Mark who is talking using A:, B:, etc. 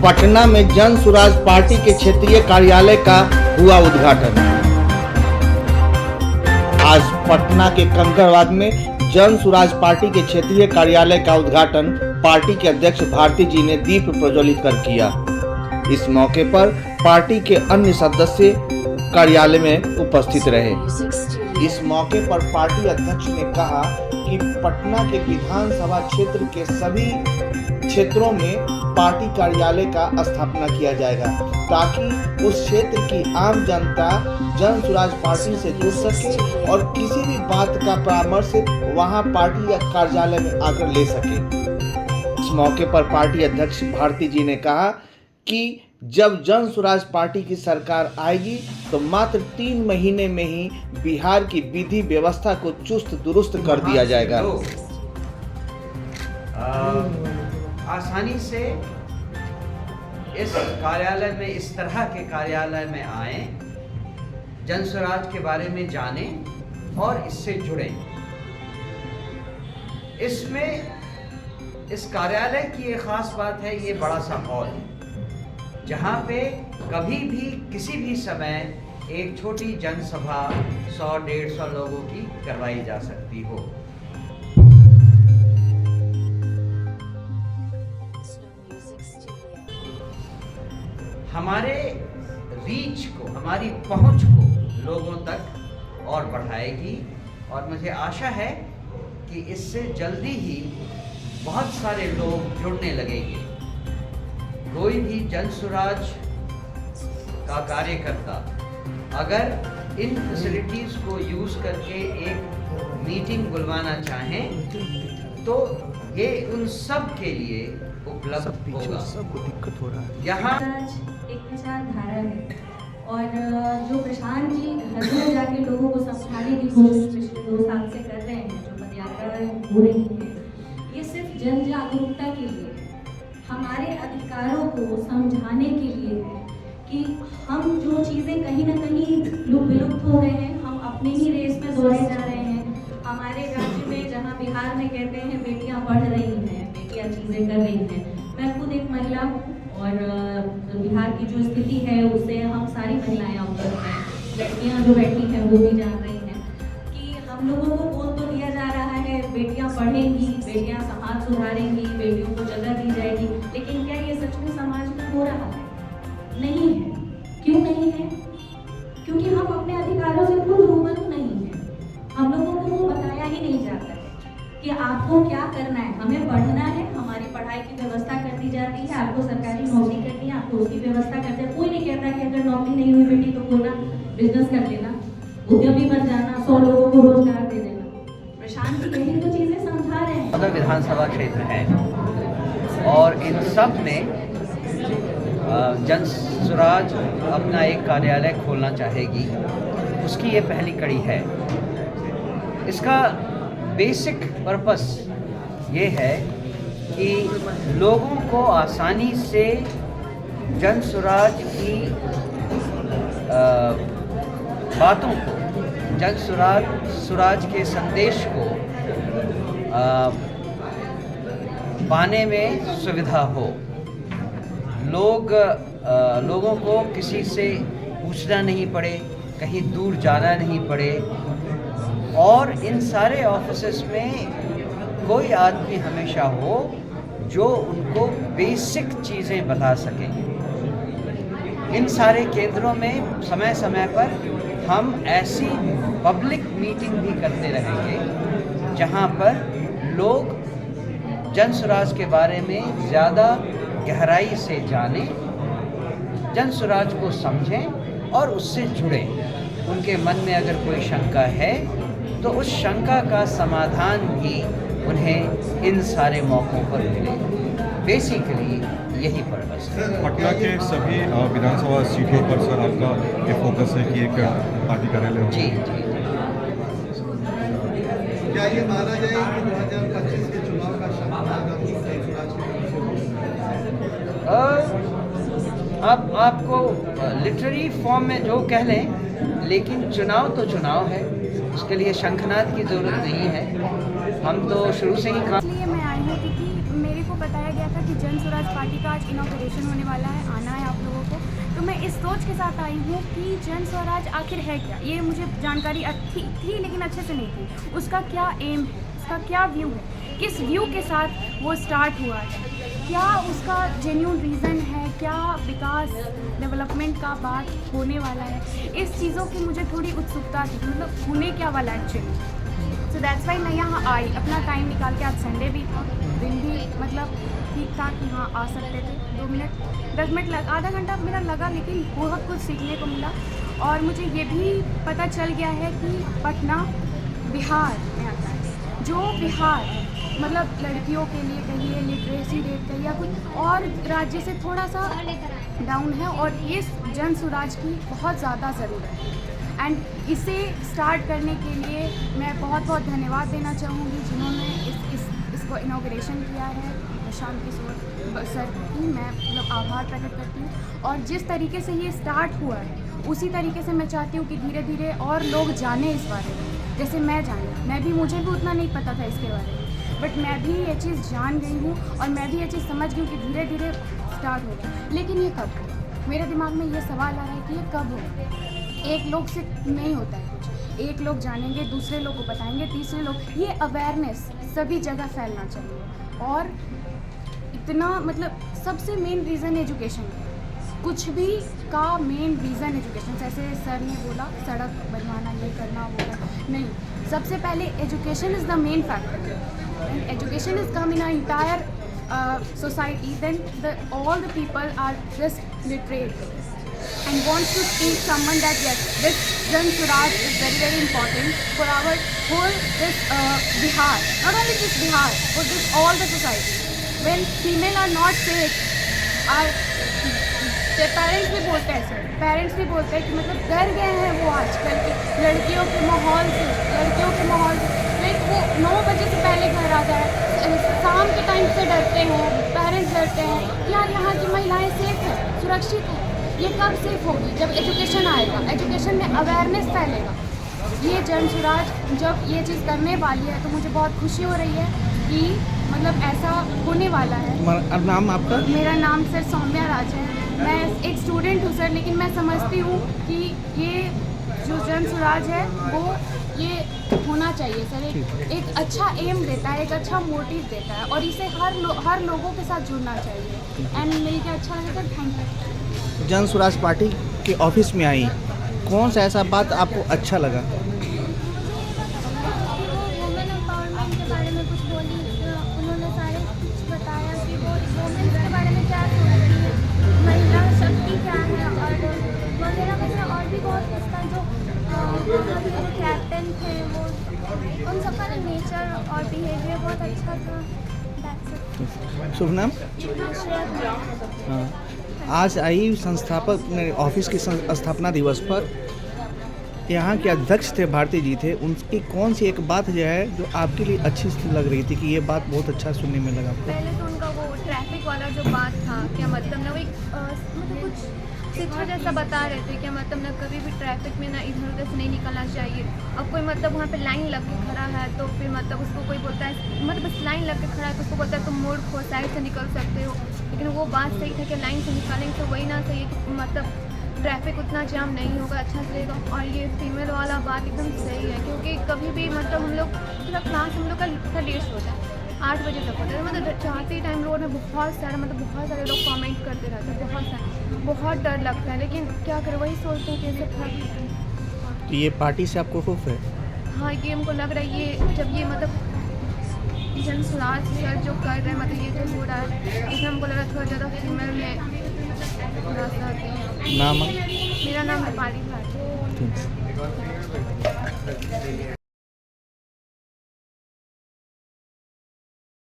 A: पटना में जन सुराज पार्टी के क्षेत्रीय कार्यालय का हुआ उद्घाटन। आज पटना के कंकड़बाग में जन सुराज पार्टी के क्षेत्रीय कार्यालय का उद्घाटन पार्टी के अध्यक्ष भारती जी ने दीप प्रज्वलित कर किया। इस मौके पर पार्टी के अन्य सदस्य कार्यालय में उपस्थित रहे। इस मौके पर पार्टी अध्यक्ष ने कहा कि पटना के विधानसभा क्षेत्र के सभी क्षेत्रों में पार्टी कार्यालय का स्थापना किया जाएगा ताकि उस क्षेत्र की आम जनता जन सुराज पार्टी से जुड़ सके और किसी भी बात का परामर्श वहां पार्टी कार्यालय में आकर ले सके। इस मौके पर पार्टी अध्यक्ष भारती जी ने कहा कि जब जन सुराज पार्टी की सरकार आएगी तो मात्र 3 महीने में ही बिहार की विधि व्यवस्था को चुस्त दुरुस्त कर दिया जाएगा।
B: आसानी से इस कार्यालय में, इस तरह के कार्यालय में आए, जन सुराज के बारे में जाने और इससे जुड़े। इसमें इस कार्यालय की एक खास बात है, ये बड़ा सा हॉल है जहाँ पे कभी भी किसी भी समय एक छोटी जनसभा 100-150 लोगों की करवाई जा सकती हो। हमारे रीच को, हमारी पहुंच को लोगों तक और बढ़ाएगी और मुझे आशा है कि इससे जल्दी ही बहुत सारे लोग जुड़ने लगेंगे। कोई भी जन सुराज का कार्यकर्ता अगर इन फैसिलिटीज़ को यूज़ करके एक मीटिंग बुलवाना चाहें तो ये उन सब के लिए उपलब्ध होगा।
C: सबको दिक्कत हो रहा है।
B: यहाँ
D: एक विचारधारा है और जो प्रशांत जी घर में जाके लोगों को समझाने की कोशिश पिछले 2 साल से कर रहे हैं, जो पदयात्रा हो रही है, ये सिर्फ जन जागरूकता के लिए, हमारे अधिकारों को समझाने के लिए है कि हम जो चीज़ें कहीं ना कहीं विलुप्त हो गए हैं, हम अपने ही रेस में दौड़े जा रहे हैं। हमारे राज्य में, जहाँ बिहार में कहते हैं बेटियां पढ़ रही हैं, बेटियां चीज़ें कर रही हैं। मैं खुद एक महिला हूँ और बिहार की जो स्थिति है उससे हम सारी महिलाएं अवगत हैं। लड़कियाँ जो बैठी हैं वो भी जान रही हैं कि हम लोगों को बोल तो दिया जा रहा है बेटियां पढ़ेंगी, बेटियां समाज सुधारेंगी, बेटियों को जगह दी जाएगी, लेकिन क्या ये सच में समाज में हो रहा है? नहीं है। क्यों नहीं है? क्योंकि हम अपने अधिकारों से खुद रूबरू नहीं हैं। हम लोगों को वो बताया ही नहीं जाता है कि आपको क्या करना है। हमें पढ़ना है, हमारी पढ़ाई की व्यवस्था कर दी जाती है, आपको सरकारी नौकरी करनी है, आपको उसकी व्यवस्था करते हैं। कोई नहीं कहता कि अगर नौकरी नहीं हुई बेटी तो कोई ना बिजनेस कर लेना, उद्यमी बन जाना, 100 लोगों को रोजगार दे देना। प्रशांत जी यही तो चीजें समझा रहे हैं।
B: मतलब विधानसभा क्षेत्र है और इन सब में जन सुराज अपना एक कार्यालय खोलना चाहेगी, उसकी ये पहली कड़ी है। इसका बेसिक पर्पस ये है कि लोगों को आसानी से जन सुराज की बातों को, जन सुराज के संदेश को पाने में सुविधा हो। लोगों को किसी से पूछना नहीं पड़े, कहीं दूर जाना नहीं पड़े और इन सारे ऑफिसेस में कोई आदमी हमेशा हो जो उनको बेसिक चीज़ें बता सके। इन सारे केंद्रों में समय समय पर हम ऐसी पब्लिक मीटिंग भी करते रहेंगे जहां पर लोग जन सुराज के बारे में ज़्यादा गहराई से जानें, जन सुराज को समझें और उससे जुड़ें। उनके मन में अगर कोई शंका है तो उस शंका का समाधान भी उन्हें इन सारे मौक़ों पर मिले। बेसिकली यही पर्पस है।
C: पटना के सभी विधानसभा सीटों पर सर आपका ये फोकस है कि एक पार्टी कार्यालय हो।
B: जी।
E: क्या ये माना जाए कि 2025 के चुनाव का
B: अब आपको लिटरेरी फॉर्म में जो कह लें, लेकिन चुनाव तो चुनाव है, उसके लिए शंखनाद की ज़रूरत नहीं है। हम तो शुरू से ही
F: इसलिए मैं आई हूँ क्योंकि मेरे को बताया गया था कि जन स्वराज पार्टी का आज इनॉग्रेशन होने वाला है, आना है आप लोगों को। तो मैं इस सोच के साथ आई हूँ कि जन स्वराज आखिर है क्या, ये मुझे जानकारी थी लेकिन अच्छे से नहीं थी। उसका क्या एम है, उसका क्या व्यू है, किस व्यू के साथ वो स्टार्ट हुआ है, क्या उसका जेन्युइन रीज़न है, क्या विकास डेवलपमेंट का बात होने वाला है, इस चीज़ों की मुझे थोड़ी उत्सुकता थी, मतलब होने क्या वाला एक्चुअली। सो दैट्स वाई मैं यहाँ आई, अपना टाइम निकाल के। आज संडे भी था, दिन भी मतलब ठीक था कि हाँ आ सकते थे। 2 मिनट 10 मिनट आधा घंटा मेरा लगा, लेकिन बहुत कुछ सीखने को मिला। और मुझे ये भी पता चल गया है कि पटना बिहार में आता है, जो बिहार मतलब लड़कियों के लिए कहिए, लिटरेसी रेट कहिए या कुछ और राज्य से थोड़ा सा डाउन है, और इस जन स्वराज की बहुत ज़्यादा ज़रूरत है। एंड इसे स्टार्ट करने के लिए मैं बहुत बहुत धन्यवाद देना चाहूँगी जिन्होंने इसको इनॉग्रेशन किया है, प्रशांत किशोर सर की मैं मतलब आभार प्रकट करती हूँ। और जिस तरीके से ये स्टार्ट हुआ है उसी तरीके से मैं चाहती हूँ कि धीरे धीरे और लोग जाने इस बारे में, जैसे मैं जानी। मुझे भी उतना नहीं पता था इसके बारे में, बट मैं भी ये चीज़ जान गई हूँ और मैं भी ये चीज़ समझ गई हूँ कि धीरे धीरे स्टार्ट होगा। लेकिन ये कब हो, मेरे दिमाग में ये सवाल आ रहा है कि ये कब हो। एक लोग से नहीं होता है कुछ, एक लोग जानेंगे, दूसरे लोग को बताएंगे, तीसरे लोग, ये अवेयरनेस सभी जगह फैलना चाहिए। और इतना मतलब सबसे मेन रीज़न एजुकेशन है, कुछ भी का मेन रीज़न एजुकेशन। जैसे सर ने बोला सड़क बनवाना, ये करना, वो करना, नहीं, सबसे पहले education is the main factor. And education is come in a entire society, then all the people are just literate and wants to teach someone that yes, this Jan Swaraj is very very important for our whole this Bihar, not only this Bihar, for this all the society. When female are not safe, our parents भी बोलते हैं sir, parents भी बोलते हैं कि मतलब डर गए हैं वो आजकल के लड़कियों के माहौल से, लाइक वो 9 बजे से पहले घर आ जाए, शाम के टाइम से डरते हैं, पेरेंट्स डरते हैं कि यार यहाँ की महिलाएं सेफ है, सुरक्षित है। ये कब सेफ होगी? जब एजुकेशन आएगा, एजुकेशन में अवेयरनेस फैलेगा। ये जन स्वराज जब ये चीज़ करने वाली है तो मुझे बहुत खुशी हो रही है कि मतलब ऐसा होने वाला है।
A: नाम आपका?
F: मेरा नाम सर सौम्या राज है, मैं एक स्टूडेंट हूँ सर, लेकिन मैं समझती हूँ कि ये जो जन स्वराज है वो ये होना चाहिए सर। एक अच्छा एम देता है, एक अच्छा मोटिव देता है, और इसे हर लोगों के साथ जुड़ना चाहिए। एंड मिलकर अच्छा लगा सर, थैंक यू।
A: जन स्वराज पार्टी के ऑफिस में आई, कौन सा ऐसा बात आपको अच्छा लगा?
G: वुमेन एम्पावरमेंट के बारे में कुछ बोली, उन्होंने सारे कुछ बताया कि वो वुमेन के बारे में क्या सोचती है, महिला शक्ति क्या है, और वगैरह वगैरह और भी बहुत कुछ था। जो कैप्टन थे वो उन सबका नेचर और बिहेवियर बहुत अच्छा था।
A: शुभ नाम? हाँ, आज आई संस्थापक ऑफिस की स्थापना दिवस पर, यहाँ के अध्यक्ष थे भारती जी थे, उनकी कौन सी एक बात जो है जो आपके लिए अच्छी लग रही थी कि ये बात बहुत अच्छा सुनने में लगा आपको?
G: पहले तो उनका वो ट्रैफिक वाला जो बात था, क्या मतलब ना वो एक मतलब कुछ शिक्षा जैसा बता रहे थे कि मतलब ना कभी भी ट्रैफिक में ना इधर उधर से नहीं निकलना चाहिए। अब कोई मतलब वहाँ पे लाइन लग के खड़ा है तो फिर मतलब उसको कोई बोलता है, मतलब बस लाइन लग के खड़ा है तो उसको बोलता है तुम मोड़ खो, साइड से निकल सकते हो। लेकिन वो बात सही था कि लाइन से निकालेंगे तो वही ना सही है कि मतलब ट्रैफिक उतना जाम नहीं होगा, अच्छा से रहेगा। और ये फीमेल वाला बात एकदम सही है, क्योंकि कभी भी मतलब हम लोग पूरा क्लास हम लोग का लेट होता है, 8 बजे तक होता है। मतलब जाते टाइम रोड में बहुत सारे लोग कमेंट करते रहते हैं, बहुत सारे, बहुत डर लगता है। लेकिन क्या करें, वही सोचते हैं कि ऐसे था।
A: तो ये पार्टी से आपको खुश है?
G: हाँ, ये हमको लग रहा है ये जब ये मतलब जन स्वराज सर जो कर रहे हैं, मतलब ये जो हो रहा है, इसमें हमको लग रहा है थोड़ा ज़्यादा फीमेल में थोड़ा सा।
A: नाम?
G: मेरा नाम नेपाली भाटी।
A: ठीक।